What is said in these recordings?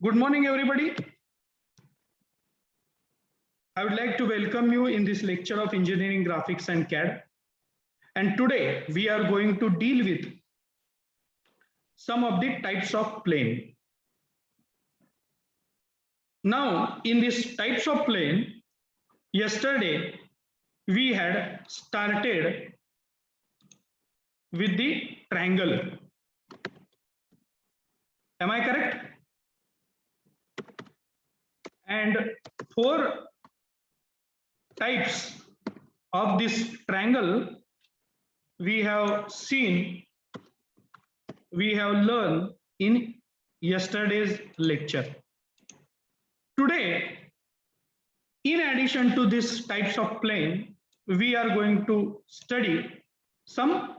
Good morning, everybody. I would like to welcome you in this lecture of Engineering Graphics and CAD. And today we are going to deal with some of the types of plane. Now, in these types of plane, yesterday we had started with the triangle. Am I correct? And four types of this triangle we have seen, we have learned in yesterday's lecture. Today, in addition to these types of plane, we are going to study some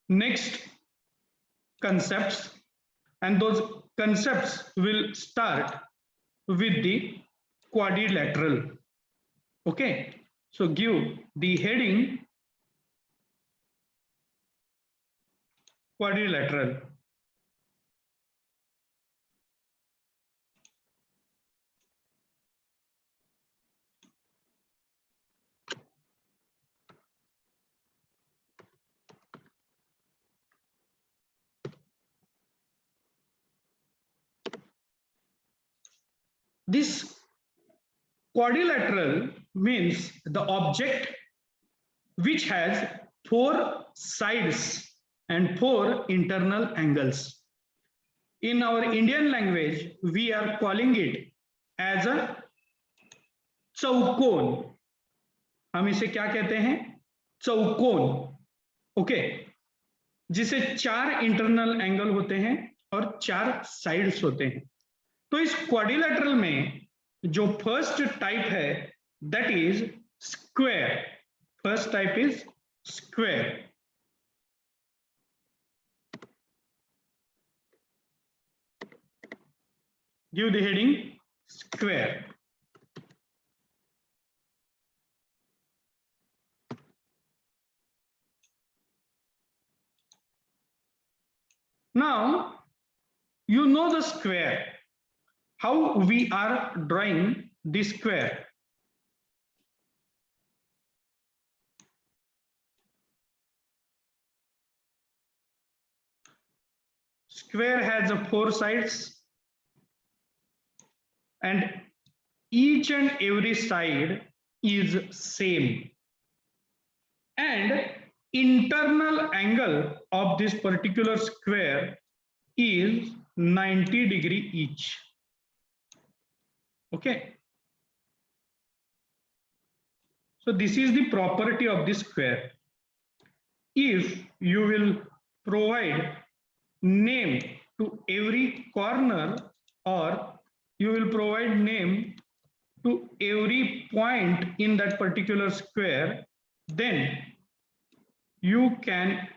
next concepts, and those concepts will start with the quadrilateral. Okay, so give the heading quadrilateral. This quadrilateral means the object which has four sides and four internal angles. In our Indian language, we are calling it as a चौकोन. हम इसे क्या कहते हैं? चौकोन. Okay, जिसे चार internal angle होते हैं और चार साइड्स होते हैं. तो इस क्वाड्रिलेटरल में जो फर्स्ट टाइप है that is square. First type is square. Give the heading square. Now you know the square. How we are drawing the square? Square has four sides, and each and every side is same, and internal angle of this particular square is 90 degree each. Okay, so this is the property of this square. If you will provide name to every corner, or you will provide name to every point in that particular square, then you can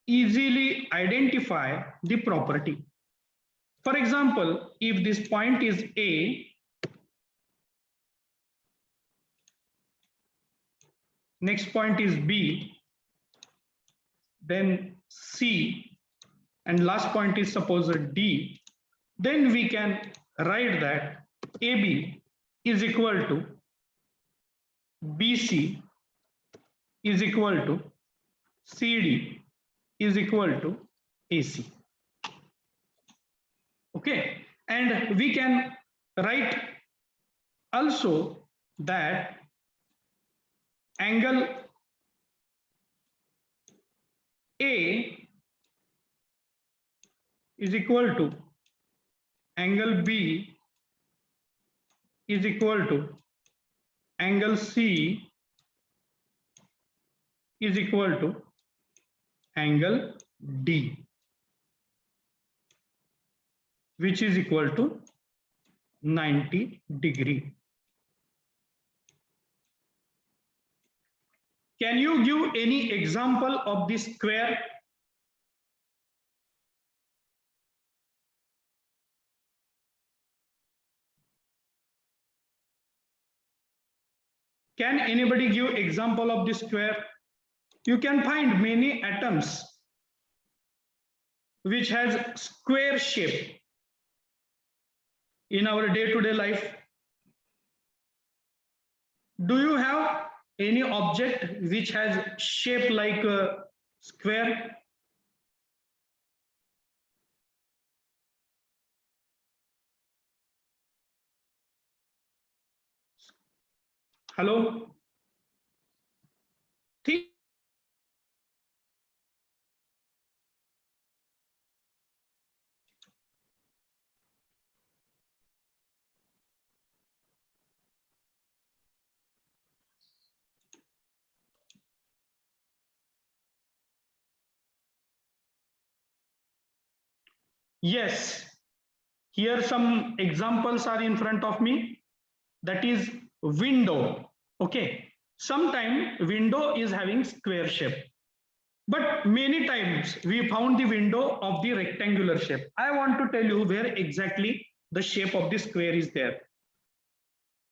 easily identify the property. For example, if this point is A, next point is B, then C, and last point is suppose D, then we can write that AB is equal to BC is equal to CD is equal to AC. Okay, and we can write also that angle A is equal to angle B is equal to angle C is equal to angle D, which is equal to 90 degree. Can you give any example of this square? Can anybody give example of this square? You can find many atoms which has square shape. in our day-to-day life? Do you have any object which has shape like a square? Hello? Think. Yes, here some examples are in front of me. That is window. Okay, sometimes window is having square shape, but many times we found the window of the rectangular shape. I want to tell you where exactly the shape of the square is there.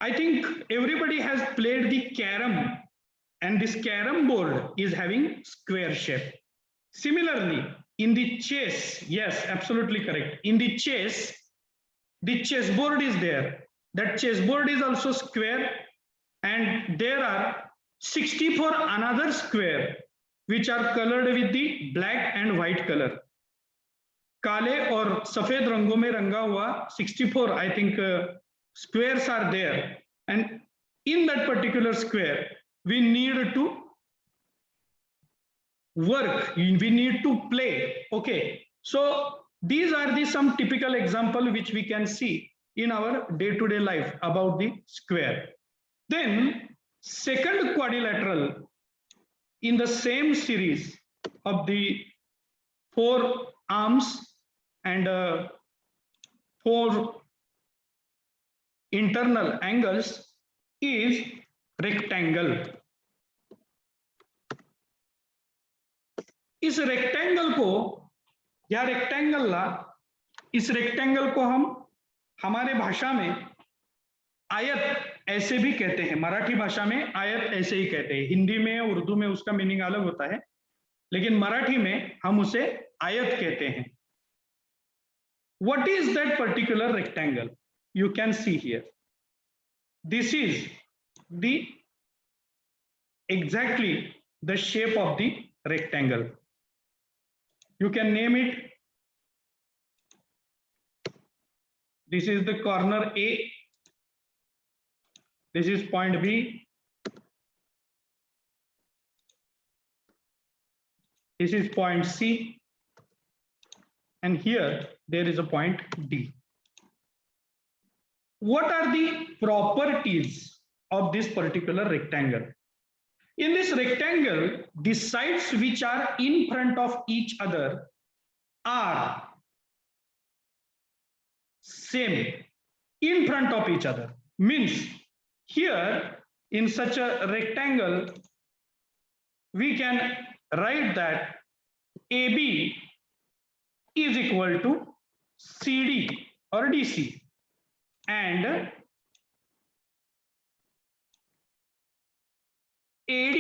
I think everybody has played the carom, and this carom board is having square shape. Similarly, in the chess, yes, absolutely correct. In the chessboard is there. That chessboard is also square, and there are 64 another square which are colored with the black and white color. काले और सफेद रंगों में रंगा हुआ 64 I think squares are there, and in that particular square we need to work, we need to play. Okay, so these are the some typical example which we can see in our day-to-day life about the square. Then second quadrilateral in the same series of the 4 arms and 4 internal angles is rectangle. इस rectangle को या rectangle ला इस rectangle को हम हमारे भाषा में आयत ऐसे भी कहते हैं, मराठी भाषा में आयत ऐसे ही कहते हैं, हिंदी में उर्दू में उसका मीनिंग अलग होता है, लेकिन मराठी में हम उसे आयत कहते हैं. What is that particular rectangle? You can see here. This is the exactly the shape of the rectangle. You can name it. This is the corner A. This is point B. This is point C. And here there is a point D. What are the properties of this particular rectangle? In this rectangle, the sides which are in front of each other are same, in front of each other. Means here in such a rectangle, we can write that AB is equal to CD or DC, and AD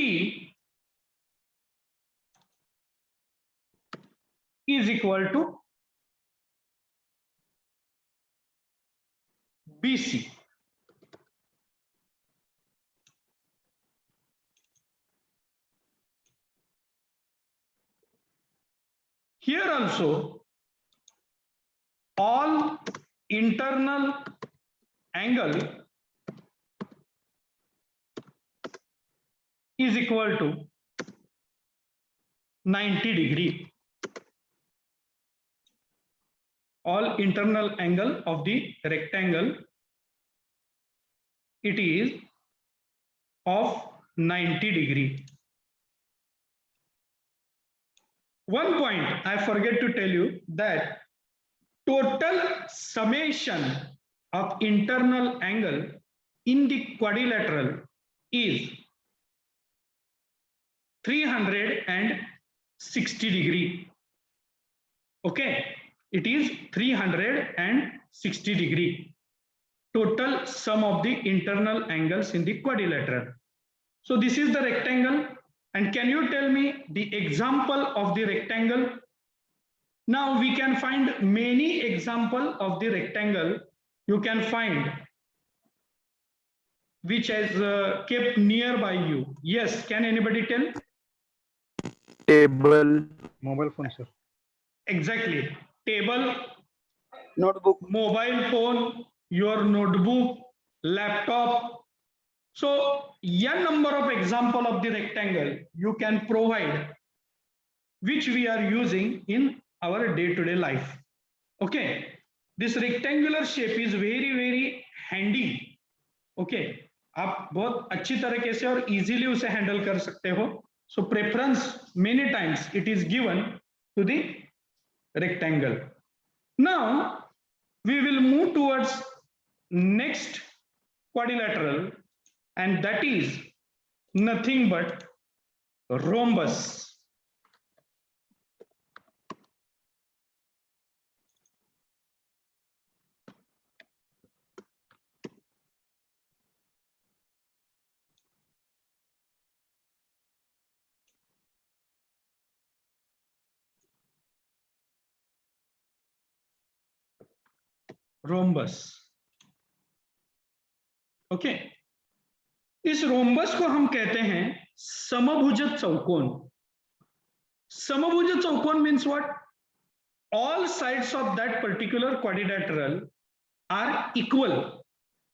is equal to BC. Here also all internal angle is equal to 90 degree. All internal angle of the rectangle, it is of 90 degree. One point I forget to tell you that total summation of internal angle in the quadrilateral is 360 degree. Okay, it is 360 degree. Total sum of the internal angles in the quadrilateral. So this is the rectangle. And can you tell me the example of the rectangle? Now we can find many examples of the rectangle you can find which is kept nearby you? Yes, can anybody tell? Table. Mobile phone, sir. Exactly. Table, Notebook. mobile phone, your notebook, laptop. So n number of example of the rectangle you can provide, which we are using in our day-to-day life. Okay, this rectangular shape is very handy. Okay, आप बहुत अच्छी तरीके से और easily उसे handle कर सकते हो. So preference many times it is given to the rectangle. Now we will move towards next quadrilateral, and that is nothing but rhombus. Rhombus. Okay, इस रोम्बस को हम कहते हैं समभुज चौकोन. समभुज चौकोन means what? All sides of that particular quadrilateral are equal,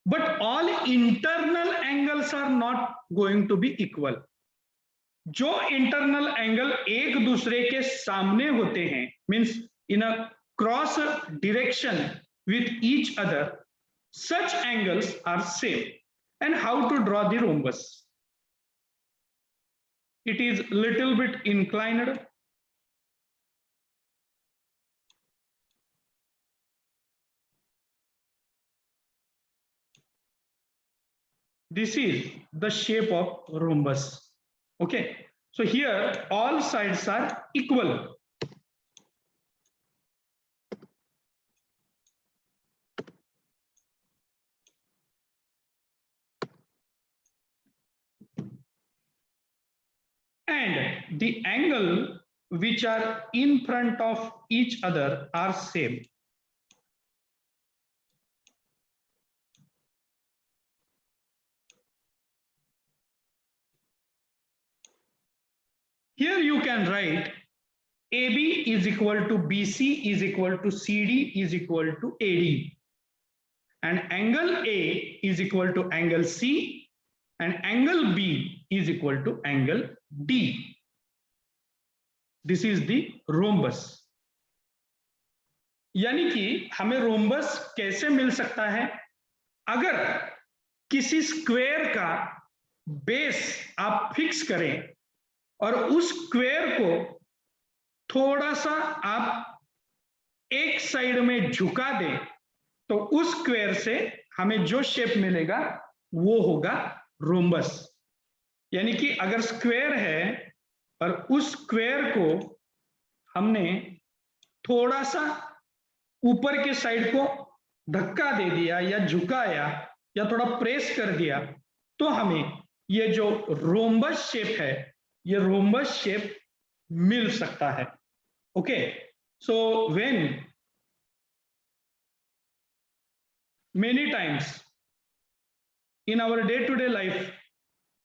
but all internal angles are not going to be equal. जो इंटरनल एंगल एक दूसरे के सामने होते हैं, means in a cross direction with each other, such angles are same. And how to draw the rhombus? It is little bit inclined. This is the shape of rhombus. Okay, so here all sides are equal. And the angle which are in front of each other are same. Here you can write AB is equal to BC is equal to CD is equal to AD, and angle A is equal to angle C, and angle B is equal to angle D. This is the rhombus. यानी कि हमें rhombus कैसे मिल सकता है? अगर किसी square का base आप फिक्स करें और उस स्क्वायर को थोड़ा सा आप एक साइड में झुका दें, तो उस स्क्वायर से हमें जो शेप मिलेगा वो होगा रोम्बस. यानी कि अगर स्क्वायर है और उस स्क्वायर को हमने थोड़ा सा ऊपर के साइड को धक्का दे दिया या झुकाया या थोड़ा प्रेस कर दिया, तो हमें ये जो रोम्बस शेप है, ये रोम्बस शेप मिल सकता है. Okay, so when many times in our day-to-day life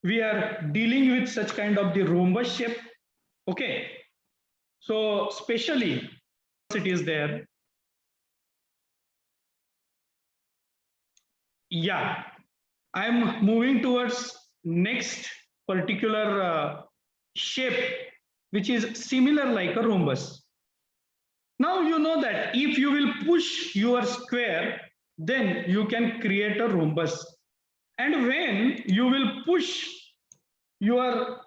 we are dealing with such kind of the rhombus shape. Okay, so especially it is there. Yeah, I am moving towards next particular shape which is similar like a rhombus. Now you know that if you will push your square, then you can create a rhombus. And when you will push your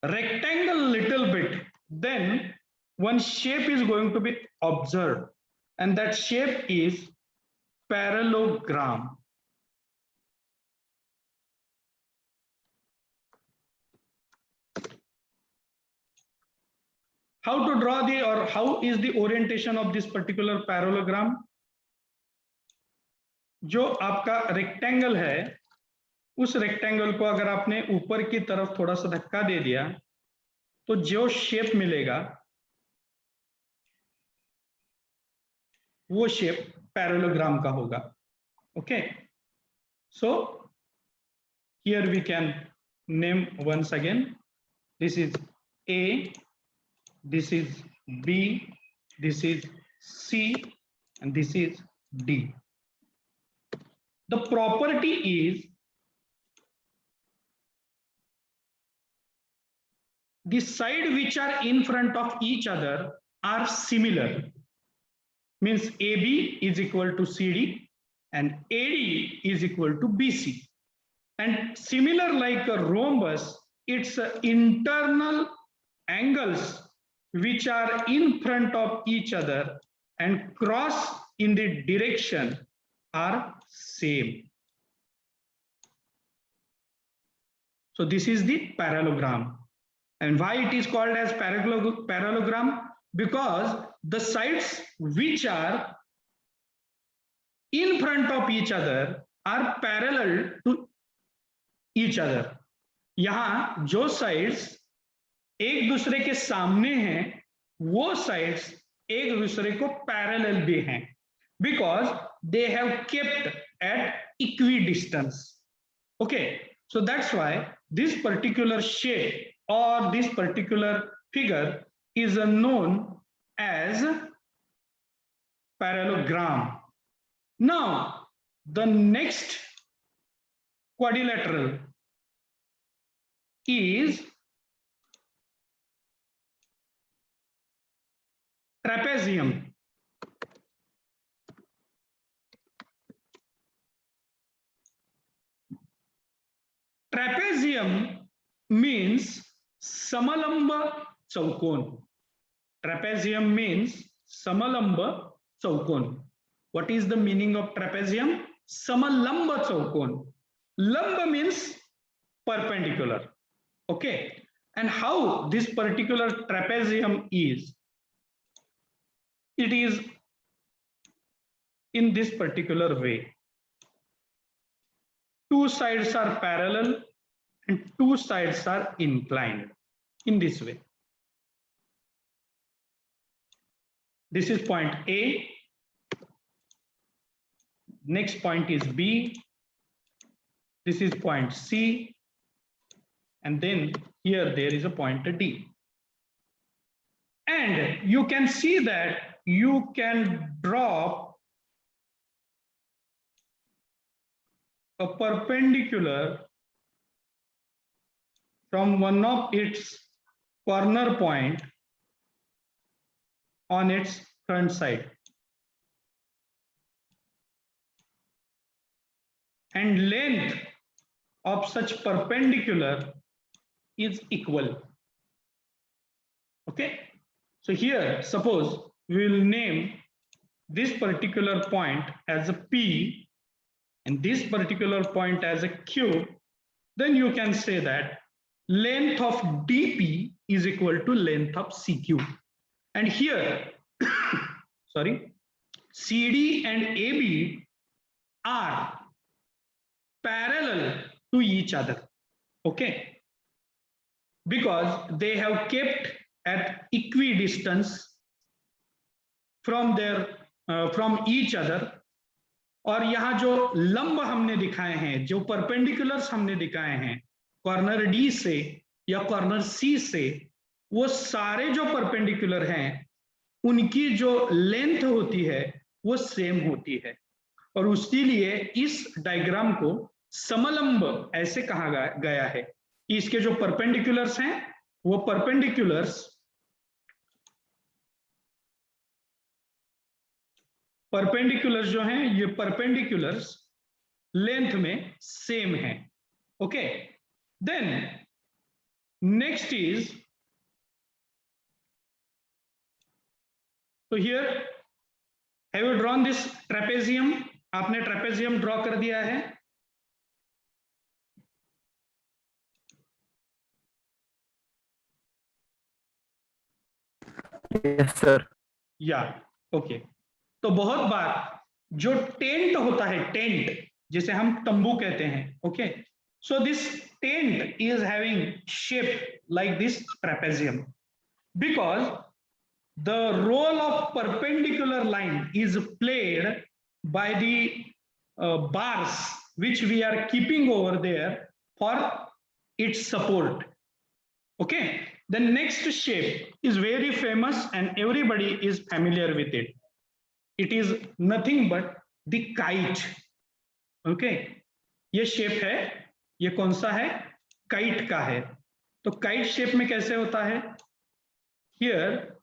rectangle little bit, then one shape is going to be observed, and that shape is parallelogram. How to draw the, or how is the orientation of this particular parallelogram? जो आपका rectangle है, उस rectangle को अगर आपने ऊपर की तरफ थोड़ा सा धक्का दे दिया, तो जो शेप मिलेगा वो शेप पैरेललोग्राम का होगा. Okay, so here we can name once again. This is A, this is B, this is C, and this is D. The property is the side which are in front of each other are similar. Means AB is equal to CD and AD is equal to BC. And similar like a rhombus, its internal angles which are in front of each other and cross in the direction are same. So this is the parallelogram. And why it is called as parallelogram? Because the sides which are in front of each other are parallel to each other. यहाँ जो sides एक दूसरे के सामने हैं, वो sides एक दूसरे को parallel भी हैं, because they have kept at equidistance. Okay, so that's why this particular shape or this particular figure is known as parallelogram. Now, the next quadrilateral is trapezium. Trapezium means samalamba chaukon. Trapezium means samalamba chaukon. What is the meaning of trapezium? Samalamba chaukon. Lamba means perpendicular. Okay, and how this particular trapezium is? It is in this particular way. Two sides are parallel and two sides are inclined in this way. This is point A. Next point is B. This is point C. And then here there is a point D. And you can see that you can draw a perpendicular from one of its corner point on its front side. And length of such perpendicular is equal. Okay, so here suppose we will name this particular point as a P and this particular point as a Q. Then you can say that length of DP is equal to length of CQ. And here sorry, CD and AB are parallel to each other. Okay, because they have kept at equidistance from their from each other. और यहाँ जो लंब हमने दिखाए हैं, जो perpendiculars हमने दिखाए हैं कॉर्नर डी से या कॉर्नर सी से, वो सारे जो परपेंडिकुलर हैं उनकी जो लेंथ होती है वो सेम होती है. और उसके लिए इस डायग्राम को समलंब ऐसे कहा गया है कि इसके जो परपेंडिकुलर्स हैं वो परपेंडिकुलर्स जो हैं ये परपेंडिकुलर्स लेंथ में सेम है. ओके, देन नेक्स्ट इज, तो here have you drawn this trapezium. आपने ट्रेपेजियम ड्रॉ कर दिया है. Yes sir. या ओके, तो बहुत बार जो टेंट होता है, टेंट जिसे हम तंबू कहते हैं, okay, so this tent is having shape like this trapezium because the role of perpendicular line is played by the bars which we are keeping over there for its support. Okay, the next shape is very famous and everybody is familiar with it. It is nothing but the kite. Okay, ये shape है, ये कौन सा है? Kite का है. तो kite shape में कैसे होता है? Here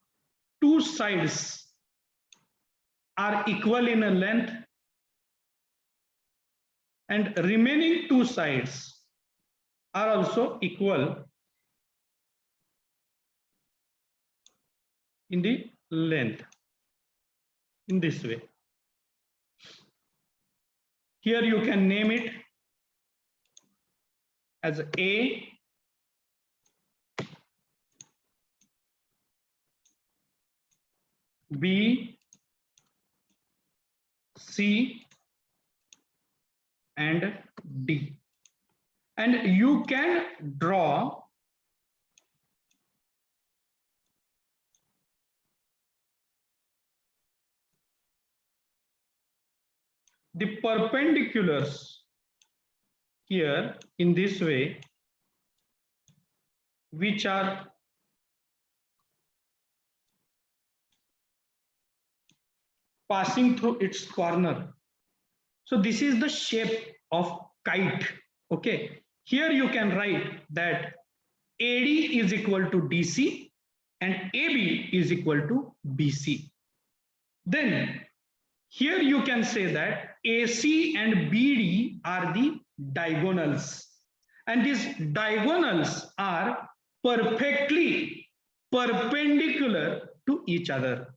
two sides are equal in a length and remaining two sides are also equal in the length, in this way. Here you can name it as A, B, C, and D. And you can draw the perpendiculars here in this way, which are passing through its corner. So this is the shape of kite. Okay, here you can write that AD is equal to DC and AB is equal to BC. Then here you can say that AC and BD are the diagonals, and these diagonals are perfectly perpendicular to each other.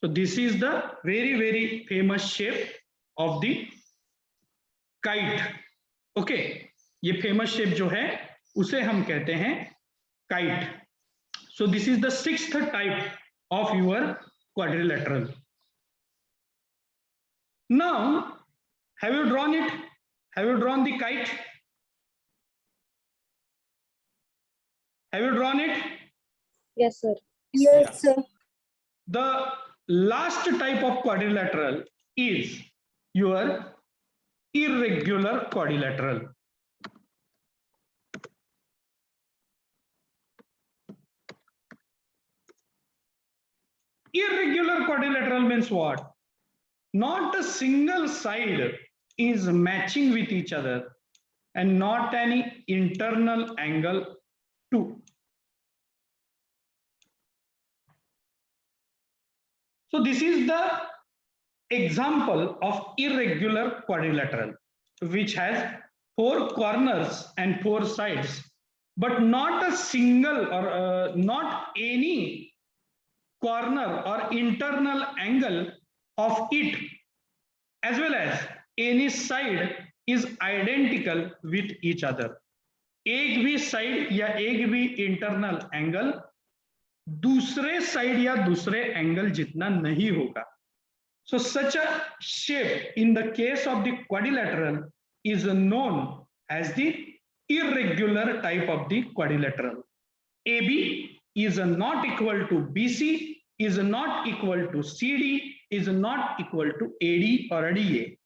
So this is the very famous shape of the kite. Okay, ये famous shape जो है उसे हम कहते हैं kite. So this is the sixth type of your quadrilateral. Now, have you drawn it? Have you drawn the kite? Have you drawn it? Yes, sir. Yes, sir. The last type of quadrilateral is your irregular quadrilateral. Irregular quadrilateral means what? Not a single side is matching with each other and not any internal angle too. So this is the example of irregular quadrilateral, which has 4 corners and 4 sides, but not a single or not any corner or internal angle of it, as well as any side is identical with each other. एक भी side या एक भी internal angle दूसरे side या दूसरे angle जितना नहीं होगा. So such a shape in the case of the quadrilateral is known as the irregular type of the quadrilateral. AB is not equal to BC, is not equal to CD, is not equal to AD or DA.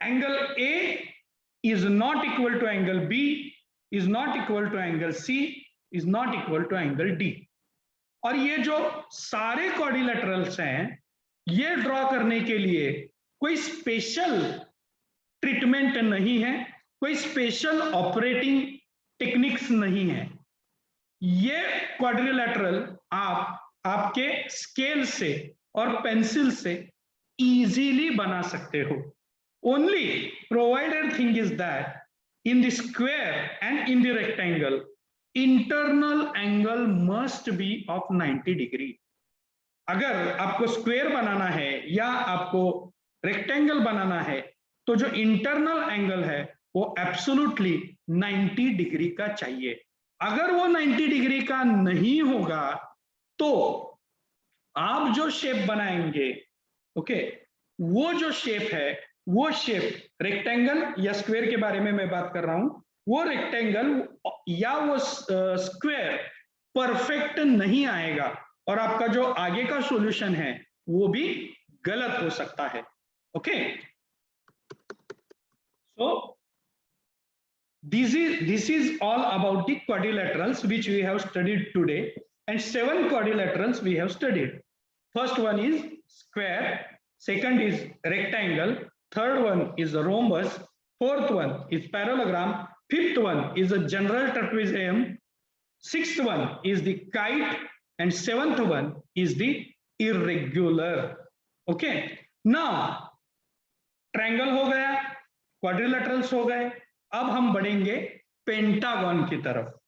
Angle A is not equal to angle B, is not equal to angle C, is not equal to angle D. और ये जो सारे quadrilaterals हैं, ये draw करने के लिए कोई स्पेशल ट्रीटमेंट नहीं है, कोई स्पेशल ऑपरेटिंग टेक्निक्स नहीं है. ये क्वाड्रिलेटरल आप आपके स्केल से और पेंसिल से इजीली बना सकते हो. Only provided thing is that in the square and in the rectangle, internal angle must be of 90 degree. अगर आपको स्क्वायर बनाना है या आपको रेक्टेंगल बनाना है तो जो इंटरनल एंगल है वो एब्सोल्युटली 90 डिग्री का चाहिए. अगर वो 90 डिग्री का नहीं होगा तो आप जो शेप बनाएंगे, ओके, वो जो शेप है, वो शेप रेक्टेंगल या स्क्वायर के बारे में मैं बात कर रहा हूं, वो रेक्टेंगल या वो स्क्वायर परफेक्ट नहीं आएगा और आपका जो आगे का सॉल्यूशन है वो भी गलत हो सकता है. Okay, so this is all about the quadrilaterals which we have studied today, and 7 quadrilaterals we have studied. First one is square, second is rectangle, third one is a rhombus, fourth one is parallelogram, fifth one is a general trapezium, sixth one is the kite, and seventh one is the irregular. Okay, now triangle हो गया, quadrilaterals हो गए, अब हम बढ़ेंगे pentagon की तरफ.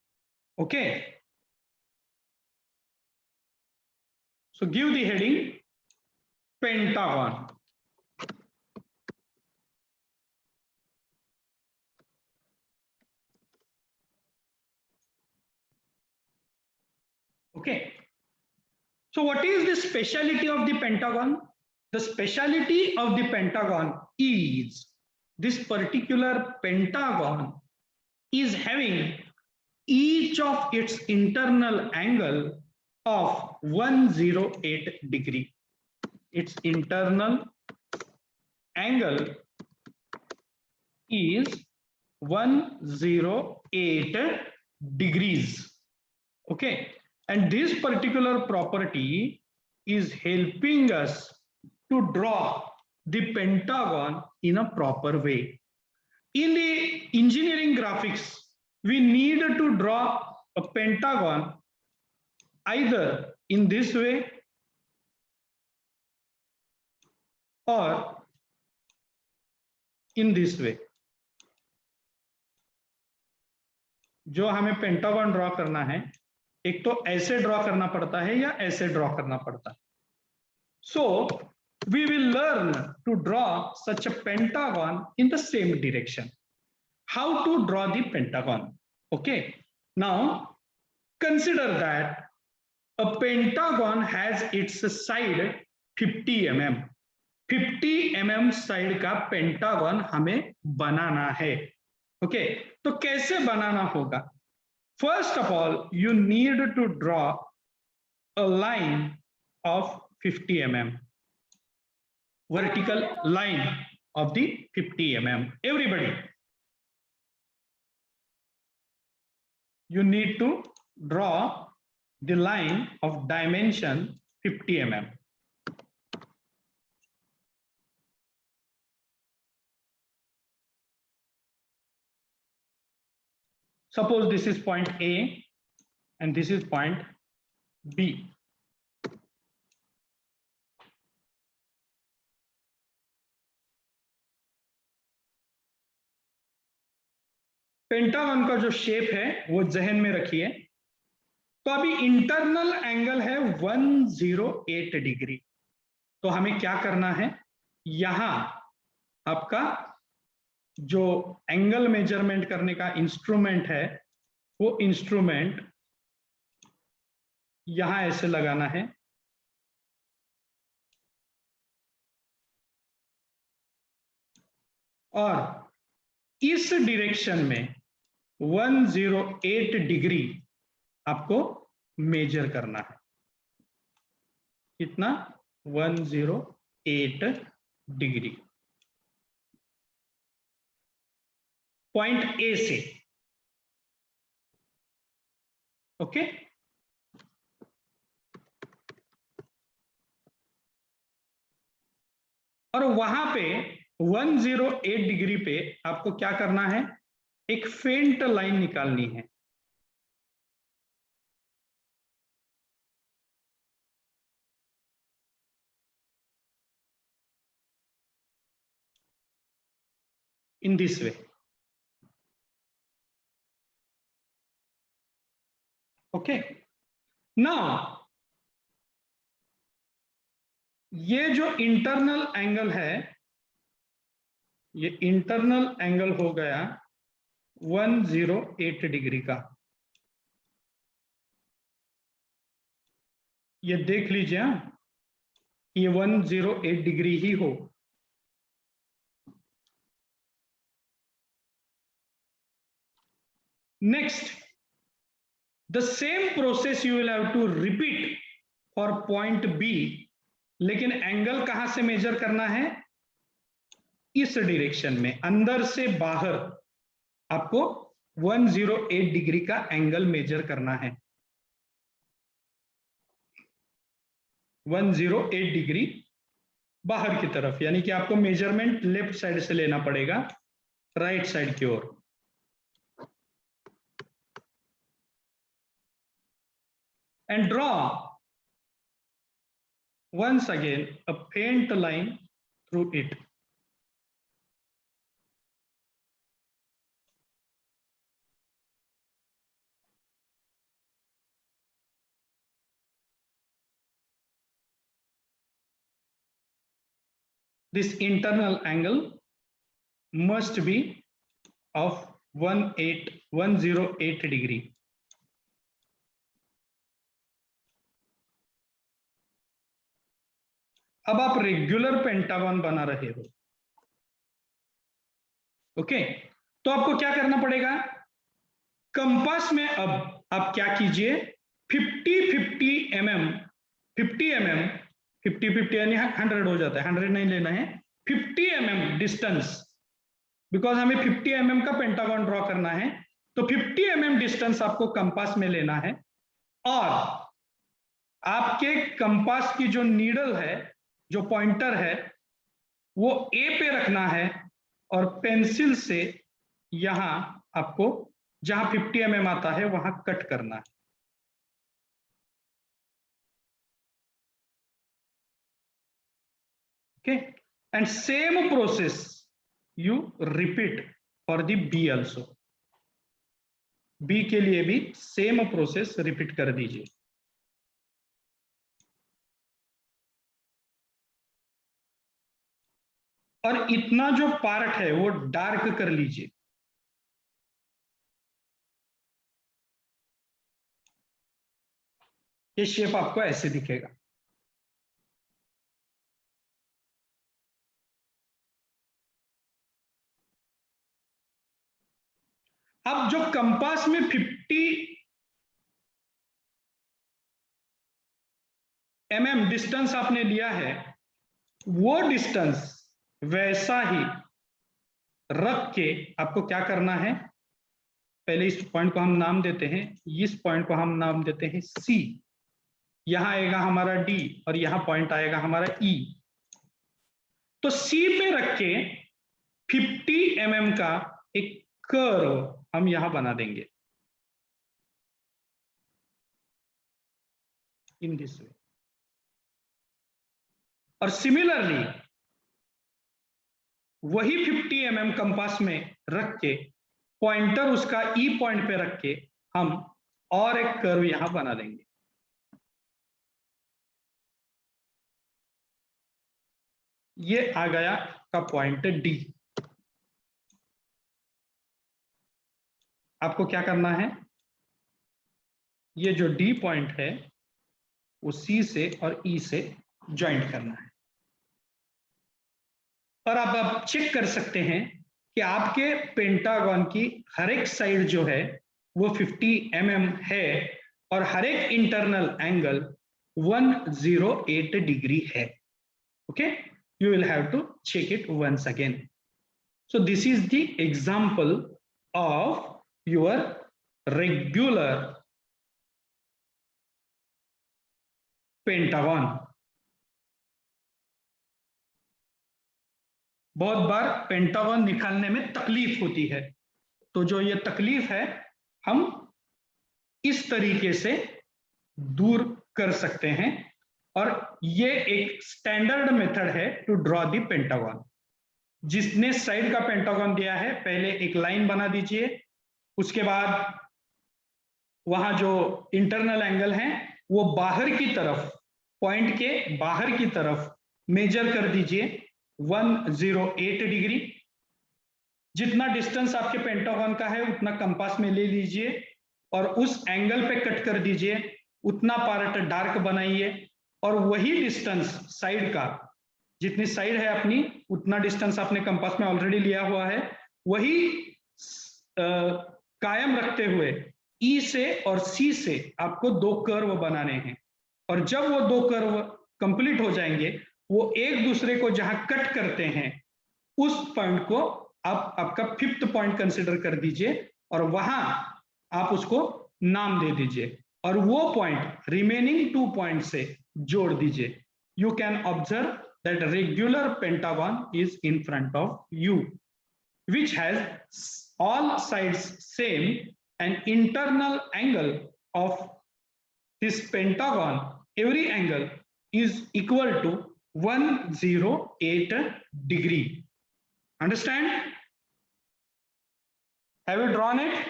Okay, so give the heading pentagon. Okay, so what is the speciality of the pentagon? The speciality of the pentagon is this particular pentagon is having each of its internal angle of 108 degree. Its internal angle is 108 degrees. Okay, and this particular property is helping us to draw the pentagon in a proper way. In the engineering graphics, we need to draw a pentagon either in this way or in this way. जो हमें pentagon draw करना है, एक तो ऐसे draw करना पड़ता है या ऐसे ड्रॉ करना पड़ता है. So we will learn to draw such a pentagon in the same direction. How to draw the pentagon? Okay, now consider that a pentagon has its side 50 mm. 50 mm side का pentagon हमें बनाना है. Okay, तो कैसे बनाना होगा? First of all you need to draw a line of 50 mm, vertical line of the 50 mm. Everybody, you need to draw the line of dimension 50 mm. Suppose this is point A and this is point B. Pentagon का जो shape है वो जहन में रखिए. तो अभी internal angle है 108 डिग्री. तो हमें क्या करना है? यहां आपका जो एंगल मेजरमेंट करने का इंस्ट्रूमेंट है वो इंस्ट्रूमेंट यहां ऐसे लगाना है. और इस डायरेक्शन में 108 डिग्री आपको मेजर करना है. कितना? 108 डिग्री पॉइंट ए से. ओके, और वहां पे 108 डिग्री पे आपको क्या करना है? एक फेंट लाइन निकालनी है. In this way. Okay, now ये जो इंटरनल एंगल है, ये इंटरनल एंगल हो गया 108 डिग्री का. ये देख लीजिए, ये 108 डिग्री ही हो. Next, the same process you will have to repeat for point B. लेकिन एंगल कहां से मेजर करना है? इस डायरेक्शन में, अंदर से बाहर आपको 108 डिग्री का एंगल मेजर करना है। 108 डिग्री बाहर की तरफ, यानी कि आपको मेजरमेंट लेफ्ट साइड से लेना पड़ेगा राइट साइड की ओर। And draw once again a faint line through it. This internal angle must be of 108 degree. अब आप रेगुलर पेंटागन बना रहे हो, ओके? तो आपको क्या करना पड़ेगा? कंपास में अब आप क्या कीजिए, 50 mm 50 यानी 100 हो जाता है, 100 नहीं लेना है, 50 mm डिस्टेंस, बिकॉज हमें 50 mm का पेंटागन ड्रॉ करना है, तो 50 mm डिस्टेंस आपको कंपास में लेना है, और आपके कंपास की जो नीडल है, जो पॉइंटर है, वो ए पे रखना है, और पेंसिल से यहां आपको जहां 50 mm आता है वहां कट करना है। Okay, and same process you repeat for the B also. B के लिए भी सेम प्रोसेस रिपीट कर दीजिए। और इतना जो पार्ट है वो डार्क कर लीजिए। ये शेप आपको ऐसे दिखेगा। अब जो कंपास में 50 mm डिस्टेंस आपने लिया है, वो डिस्टेंस वैसा ही रख के आपको क्या करना है, पहले इस पॉइंट को हम नाम देते हैं, इस पॉइंट को हम नाम देते हैं सी, यहां आएगा हमारा डी, और यहां पॉइंट आएगा हमारा ई। तो सी पे रख के 50 mm का एक कर्व हम यहां बना देंगे इन दिस वे। और सिमिलरली वही 50 mm कंपास में रख के पॉइंटर उसका ई पॉइंट पे रख के हम और एक कर्व यहां बना देंगे। ये आ गया का पॉइंट डी। आपको क्या करना है, ये जो डी पॉइंट है वो सी से और ई से ज्वाइंट करना है। और आप चेक कर सकते हैं कि आपके पेंटागन की हर एक साइड जो है वो 50 mm है, और हर एक इंटरनल एंगल 108 डिग्री है। Okay, you will have to check it once again. So this is the example of your regular pentagon. बहुत बार पेंटागन निकालने में तकलीफ होती है, तो जो ये तकलीफ है हम इस तरीके से दूर कर सकते हैं, और ये एक स्टैंडर्ड मेथड है टू ड्रॉ द पेंटागन। जिसने साइड का पेंटागन दिया है, पहले एक लाइन बना दीजिए, उसके बाद वहां जो इंटरनल एंगल है वो बाहर की तरफ, पॉइंट के बाहर की तरफ मेजर कर दीजिए 108 डिग्री। जितना डिस्टेंस आपके पेंटागन का है उतना कंपास में ले लीजिए, और उस एंगल पे कट कर दीजिए, उतना पार्ट डार्क बनाइए, और वही डिस्टेंस साइड का, जितनी साइड है अपनी उतना डिस्टेंस आपने कंपास में ऑलरेडी लिया हुआ है, वही कायम रखते हुए ई से और सी से आपको दो कर्व बनाने हैं। और जब वो दो कर्व कंप्लीट हो जाएंगे, वो एक दूसरे को जहां कट करते हैं उस पॉइंट को आप आपका 5th पॉइंट कंसिडर कर दीजिए और वहां आप उसको नाम दे दीजिए और वो पॉइंट रिमेनिंग 2 पॉइंट से जोड़ दीजिए. You can observe that regular pentagon is in front of you which has all sides same and internal angle of this pentagon, every angle is equal to 108 degree. Understand? Have you drawn it?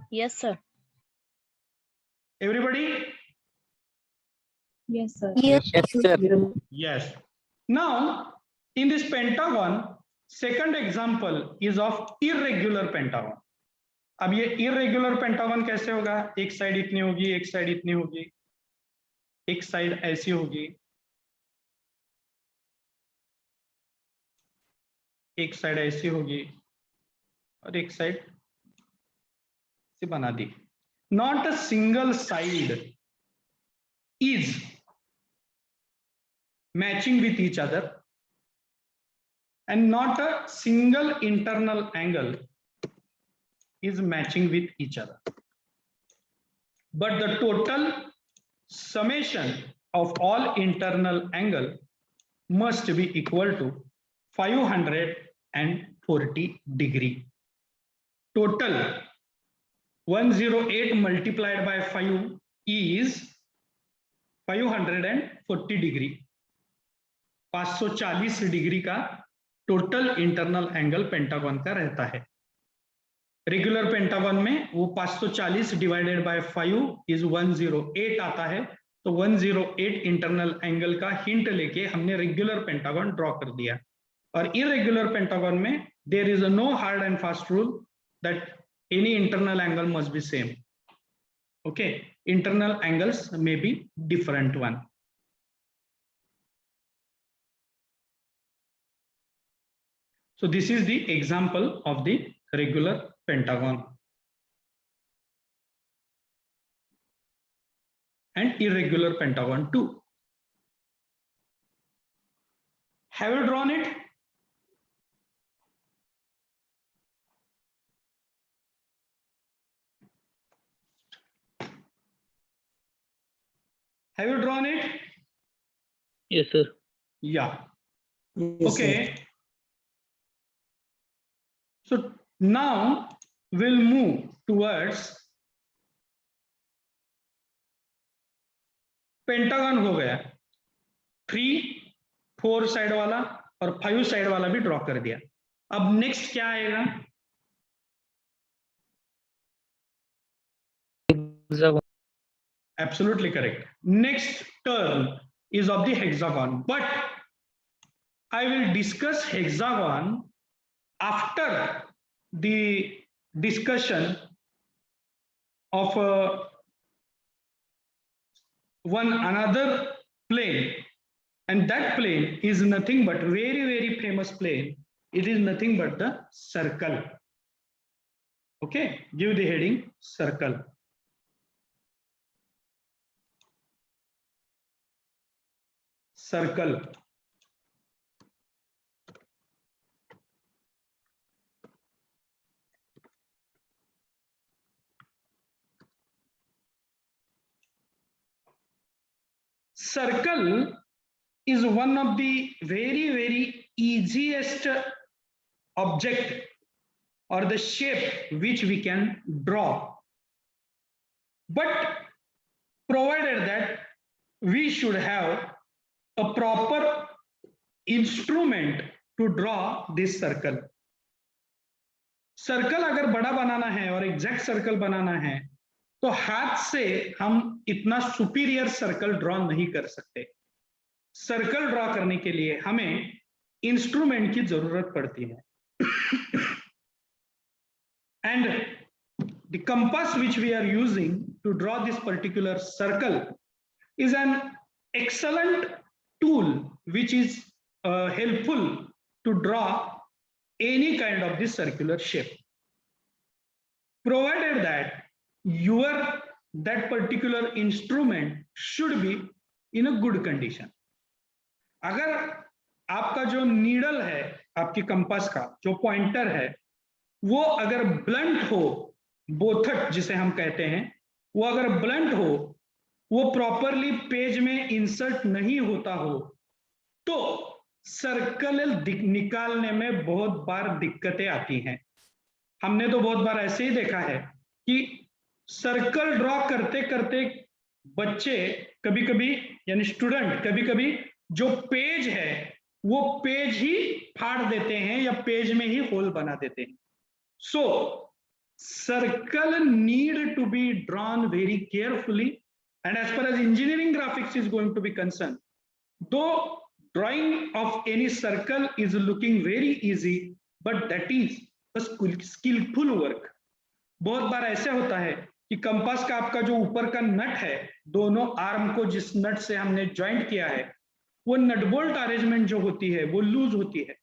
Yes, sir. Everybody? Yes, sir. Yes, sir. Yes. Now, in this pentagon, second example is of irregular pentagon. अब ये irregular pentagon कैसे होगा? एक side इतनी होगी, एक side इतनी होगी, एक साइड ऐसी होगी, एक साइड ऐसी होगी और एक साइड से बना दी. Not a single side is matching with each other and not a single internal angle is matching with each other, but the total summation of all internal angle must be equal to 540 degree. Total 108 multiplied by 5 is 540 degree. 540 degree का total internal angle pentagon का रहता है. Regular pentagon में वो 540 divided by 5 is 108 आता है. तो 108 internal angle का हिंट लेके हमने रेगुलर पेंटागन ड्रॉ कर दिया. और इरेगुलर पेंटागन में there is no hard and fast rule that any internal angle must be same. Okay, internal angles may be different one. So this is the example of the regular pentagon and irregular pentagon too. Have you drawn it? Have you drawn it? Yes, sir. Yeah. Yes, Okay. sir. So now we'll move towards pentagon. हो गया 3, 4 side वाला और 5 side वाला भी draw कर दिया. अब next क्या आएगा? Hexagon. Absolutely correct. Next term is of the hexagon, but I will discuss hexagon after the discussion of one another plane, and that plane is nothing but very, very famous plane. It is nothing but the circle. Okay, give the heading circle. Circle. Circle is one of the very, very easiest object or the shape which we can draw, but provided that we should have a proper instrument to draw this circle. Circle अगर बड़ा बनाना है और exact circle बनाना है तो हाथ से हम इतना सुपीरियर सर्कल ड्रॉ नहीं कर सकते. सर्कल ड्रॉ करने के लिए हमें इंस्ट्रूमेंट की जरूरत पड़ती है. And the compass which we are using to draw this particular circle is an excellent tool which is helpful to draw any kind of this circular shape, provided that that particular instrument should be in a good condition. अगर आपका जो needle है, आपकी compass का जो pointer है, वो अगर ब्लंट हो, बोथट जिसे हम कहते हैं, वो अगर ब्लंट हो, वो प्रॉपरली पेज में इंसर्ट नहीं होता हो, तो सर्कल निकालने में बहुत बार दिक्कतें आती हैं। हमने तो बहुत बार ऐसे ही देखा है कि सर्कल ड्रॉ करते करते बच्चे कभी कभी, यानी स्टूडेंट कभी कभी जो पेज है वो पेज ही फाड़ देते हैं या पेज में ही होल बना देते हैं। सो circle need to be drawn very carefully, and as far as engineering graphics is going to be concerned, though drawing of any circle is looking very easy, but that is a skillful work. बहुत बार ऐसे होता है कि compass का आपका जो ऊपर का नट है, दोनों आर्म को जिस नट से हमने ज्वाइंट किया है, वो नट बोल्ट अरेंजमेंट जो होती है वो लूज होती है,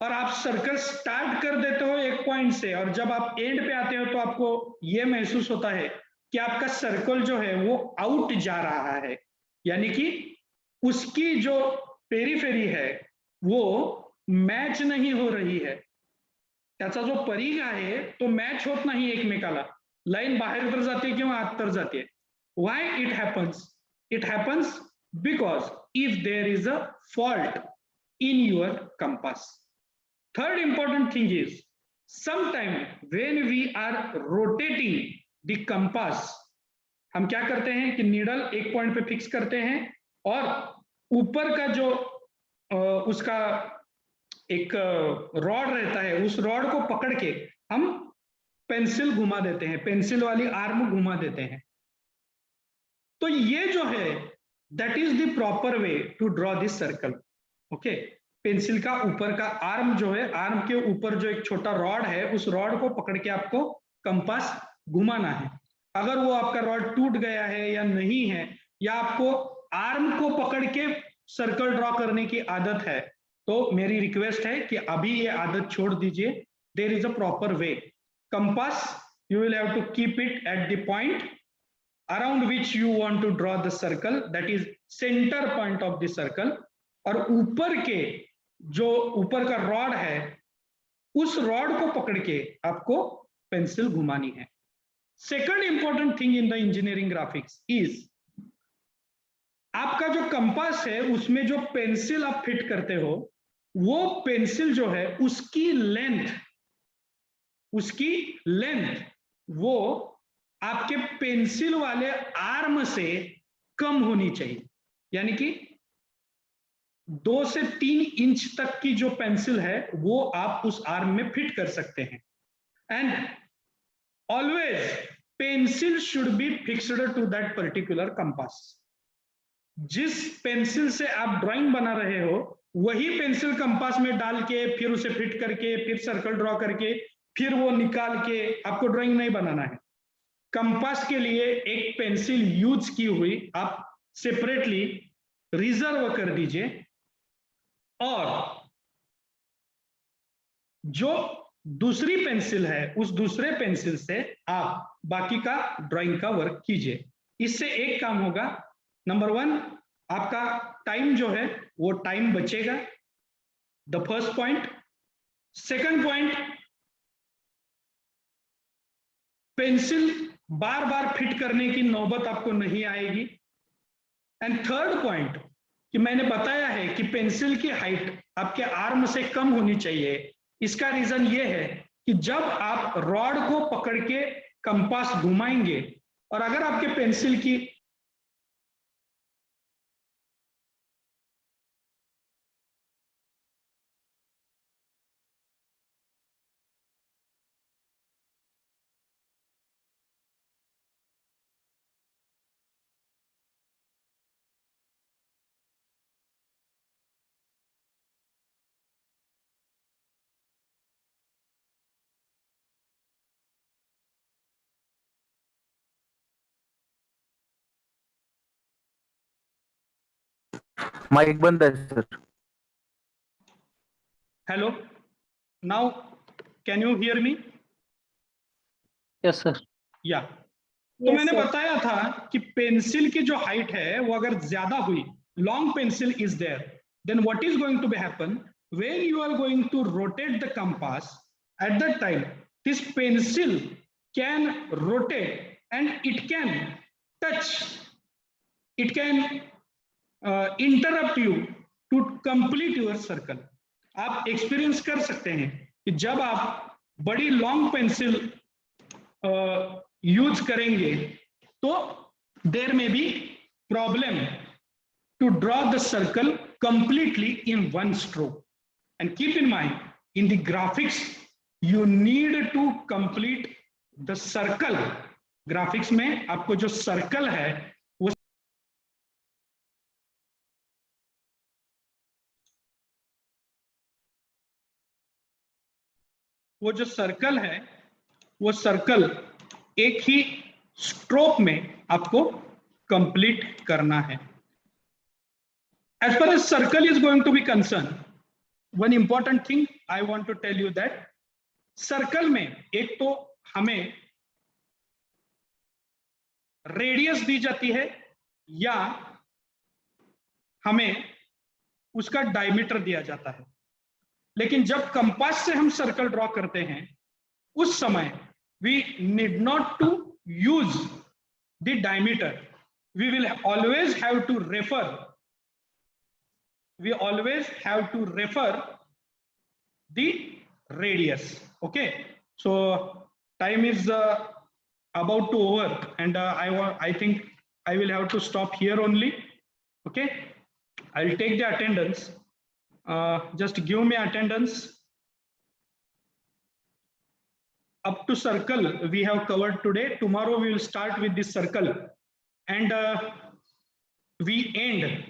और आप सर्कल स्टार्ट कर देते हो एक पॉइंट से, और जब आप एंड पे आते हो तो आपको ये महसूस होता है कि आपका सर्कल जो है वो आउट जा रहा है, यानी कि उसकी जो पेरीफेरी है वो मॅच नाही हो रही है, त्याचा जो परिघ आहे तो मॅच होत नाही एकमेकाला, लाईन बाहेर तर जाते किंवा आत तर जाते. Why it happens? It happens because if there is a fault in your compass. Third important thing is, sometimes when we are rotating the compass, हम क्या करते हैं कि नीडल एक पॉइंट पे फिक्स करते हैं और ऊपर का जो उसका एक रॉड रहता है, उस रॉड को पकड़ के हम पेंसिल घुमा देते हैं, पेंसिल वाली आर्म घुमा देते हैं. तो ये जो है that is the proper way to draw this circle. Okay, pencil का ऊपर का आर्म जो है, आर्म के ऊपर जो एक छोटा रॉड है, उस रॉड को पकड़ के आपको कंपास घुमाना है. अगर वो आपका रॉड टूट गया है या नहीं है, या आपको आर्म को पकड़ के सर्कल ड्रॉ करने की आदत है, तो मेरी रिक्वेस्ट है कि अभी ये आदत छोड़ दीजिए. There is a proper way. Compass you will have to keep it at the point around which you want to draw the circle, that is center point of the circle. और ऊपर के जो ऊपर का रॉड है, उस rod को पकड़ के आपको पेंसिल घुमानी है. Second important thing in the engineering graphics is, आपका जो कंपास है उसमें जो पेंसिल आप फिट करते हो, वो पेंसिल जो है उसकी लेंथ वो आपके पेंसिल वाले आर्म से कम होनी चाहिए, यानी कि 2 से 3 इंच तक की जो पेंसिल है वो आप उस आर्म में फिट कर सकते हैं. And always pencil should be fixed to that particular compass. जिस पेंसिल से आप ड्राइंग बना रहे हो, वही पेंसिल कंपास में डाल के फिर उसे फिट करके फिर सर्कल ड्रॉ करके फिर वो निकाल के आपको ड्राइंग नहीं बनाना है. कंपास के लिए एक पेंसिल यूज की हुई आप सेपरेटली रिजर्व कर दीजिए, और जो दूसरी पेंसिल है उस दूसरे पेंसिल से आप बाकी का ड्राइंग का वर्क कीजिए. इससे एक काम होगा, नंबर 1 आपका टाइम जो है वो टाइम बचेगा, the first point. Second point, pencil bar bar fit करने की नौबत आपको नहीं आएगी. एंड थर्ड पॉइंट, कि मैंने बताया है कि पेंसिल की हाइट आपके आर्म से कम होनी चाहिए. इसका रीजन ये है कि जब आप रॉड को पकड़ के कंपास घुमाएंगे और अगर आपके पेंसिल की माइक बंद आहे sir. Hello, now can you hear me? Yes sir. या तो मैंने बताया था कि पेंसिल की जो हाइट है वो अगर ज्यादा हुई, long pencil is there, then what is going to be happen when you are going to rotate the compass? At that time, this pencil can rotate and it can touch, it can interrupt you to complete your circle. आप experience कर सकते हैं कि जब आप बड़ी long pencil use करेंगे तो there may be problem to draw the circle completely in one stroke. And keep in mind, in the graphics, you need to complete the circle. Graphics में आपको जो circle है वो जो सर्कल है वो सर्कल एक ही स्ट्रोक में आपको कंप्लीट करना है. As far as circle is going to be concerned, one important thing I want to tell you that circle में एक तो हमें रेडियस दी जाती है या हमें उसका डायमीटर दिया जाता है. लेकिन जब कंपास से हम सर्कल ड्रॉ करते हैं उस समय we need not to use the diameter. We will always have to refer the radius. Okay, so time is about to over, and I think I will have to stop here only. Okay, I'll take the attendance. Just give me attendance. Up to circle we have covered today. Tomorrow we will start with this circle, and we end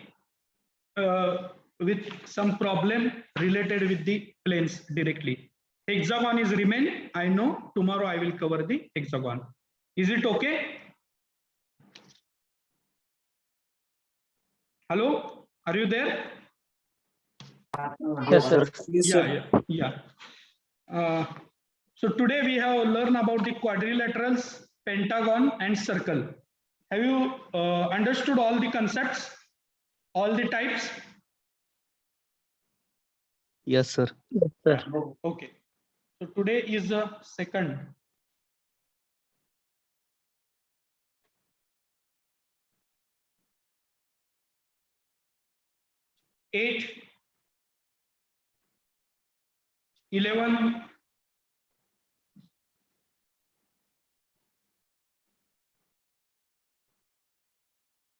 with some problem related with the planes directly. Hexagon is remain. I know tomorrow I will cover the hexagon. Is it okay? Hello, are you there? Yes, sir. Yeah. So today we have learned about the quadrilaterals, pentagon, and circle. Have you understood all the concepts, all the types? Yes, sir. Yes, sir. Okay. So today is the second. Eight, 11,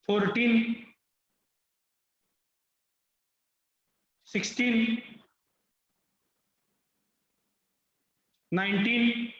14, 16, 19,